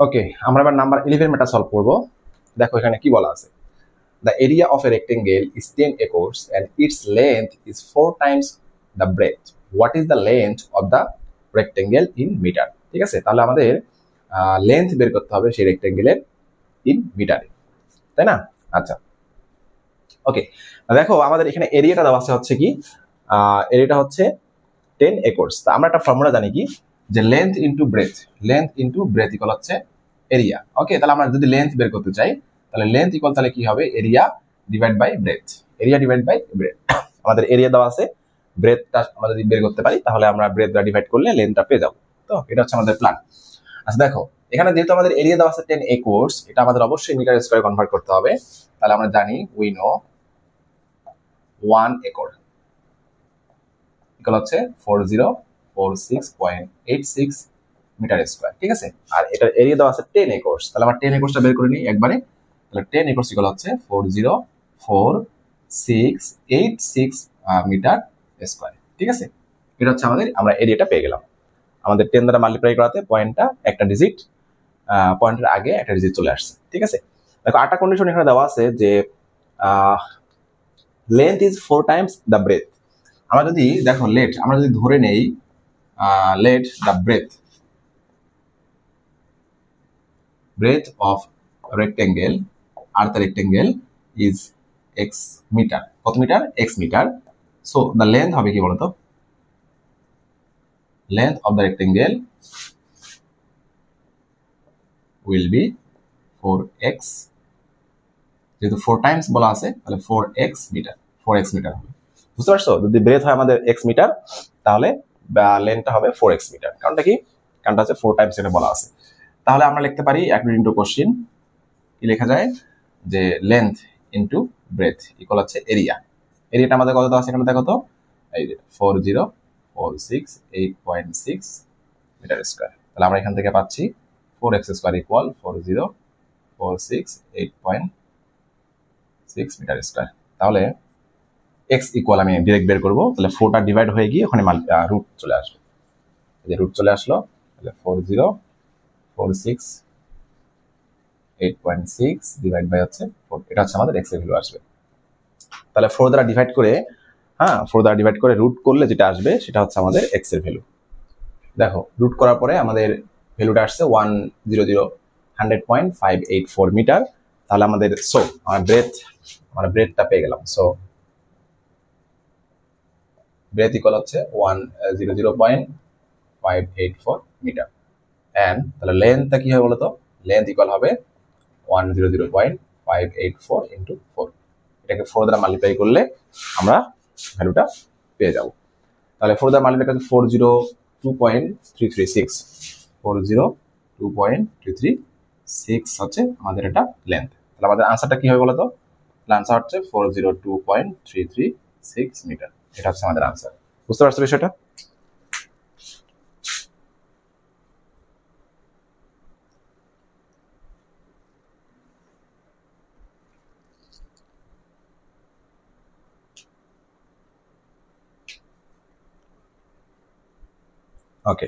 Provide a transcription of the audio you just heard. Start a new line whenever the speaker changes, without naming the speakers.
ওকে, আমরা এবার নাম্বার 11 মেটা সলভ করব। দেখো এখানে কি বলা আছে, the area of a rectangle is 10 acres and its length is 4 times the breadth. What is the length of the rectangle in meter? ঠিক আছে, তাহলে আমাদের লেন্থ বের করতে হবে সেই রেক্টেঙ্গেলের ইন মিটারে, তাই না? আচ্ছা, ওকে, দেখো আমাদের এখানে এরিয়াটা দেওয়া আছে হচ্ছে কি, এরিয়াটা হচ্ছে 10 একর্স। তা আমরা একটা ফর্মুলা জানি কি, যে লেন্থ ইনটু ব্রেথ ইকুয়াল হচ্ছে এরিয়া। ওকে, তাহলে আমরা যদি লেন্থ বের করতে চাই তাহলে লেন্থ ইকুয়াল তাহলে কি হবে, এরিয়া ডিভাইড বাই ব্রেথ। আমাদের এরিয়া দেওয়া আছে, ব্রেথটা আমরা যদি বের করতে পারি তাহলে আমরা ব্রেথটা ডিভাইড করলে লেন্থটা পেয়ে যাবো। তো এটা হচ্ছে আমাদের প্ল্যান। আচ্ছা দেখো, এখানে যেহেতু আমাদের এরিয়া দেওয়া আছে 10 একর্স, এটা আমাদের অবশ্যই মিটার স্কয়ারে কনভার্ট করতে হবে। তাহলে আমরা জানি উই নো 1 একর ইকুয়াল হচ্ছে 4046.86 মিটার স্কয়ার। ঠিক আছে, আর এটার এরিয়া দেওয়া আছে 10 একর্স। তাহলে আমরা 10 একর্সটা বের করে নিই একবারে। তাহলে 10 একর্স ইকুয়াল হচ্ছে 404686 মিটার স্কয়ার। ঠিক আছে, এটা হচ্ছে আমাদের, আমরা এরিয়াটা পেয়ে গেলাম। আমাদের 10 দ্বারা মাল্টিপ্লাই করাতে পয়েন্টটা একটা ডিজিট, পয়েন্টের আগে একটা ডিজিট চলে আসছে। ঠিক আছে, দেখো আরেকটা কন্ডিশন এখানে দেওয়া আছে যে length is 4 times the breadth. আমরা যদি দেখো আমরা যদি ধরে নেই let the breadth of rectangle আর the rectangle is X metre. কত মিটার? X metre. So the length হবে কি বলতো, length of the rectangle will be 4x, যেহেতু 4 টাইমস বলা আছে তাহলে 4x মিটার হবে। বুঝতে পারছো? যদি ব্রেথ হয় আমাদের x মিটার তাহলে লেন্থটা হবে 4x মিটার। কারণটা কি? কারণটা হচ্ছে 4 টাইমস এটা বলা আছে। তাহলে আমরা লিখতে পারি অ্যাকর্ডিং টু কোশ্চেন কি লেখা যায়, যে লেন্থ ইনটু ব্রেথ ইকুয়াল হচ্ছে এরিয়া। এরিয়াটা আমাদের কত দেওয়া আছে এখানে দেখো তো, এই যে 4046.86 মিটার স্কয়ার। তাহলে আমরা এখান থেকে পাচ্ছি 4x square equal 4046.86 metre square. তাহলে x ইকুয়াল আমি ডিরেক্ট বের করবো, তাহলে 4টা ডিভাইড হয়ে গিয়ে ওখানে রুট চলে আসবে। এই যে রুট চলে আসলো, তাহলে 4046.86 ডিভাইড বাই হচ্ছে 4, এটা হচ্ছে আমাদের x এর ভ্যালু আসবে। তাহলে 4 দ্বারা ডিভাইড করে, 4 দ্বারা ডিভাইড করে রুট করলে যেটা আসবে সেটা হচ্ছে আমাদের x এর ভ্যালু। দেখো রুট করার পরে আমাদের ভ্যালুটা আসছে 100.584 মিটার। তাহলে আমাদের আমরা ব্রেথটা পেয়ে গেলাম। সো ব্রেথ ইকুয়াল হচ্ছে 100.584 মিটার। এন্ড তাহলে লেন্থটা কি হবে বলতো, লেন্থ ইকুয়াল হবে 100.584 ইন্টু 4। এটাকে 4 দ্বারা মাল্টিপ্লাই করলে আমরা ভ্যালুটা পেয়ে যাব। তাহলে 4 দ্বারা মাল্টিপ্লাই করলে 402.336 হচ্ছে আমাদের এটা লেন্থ। তাহলে আমাদের আনসারটা কি হবে বলতো, আনসার হচ্ছে 402.336 মিটার। এটা হচ্ছে আমাদের আনসার। বুঝতে পারছো বিষয়টা? ওকে।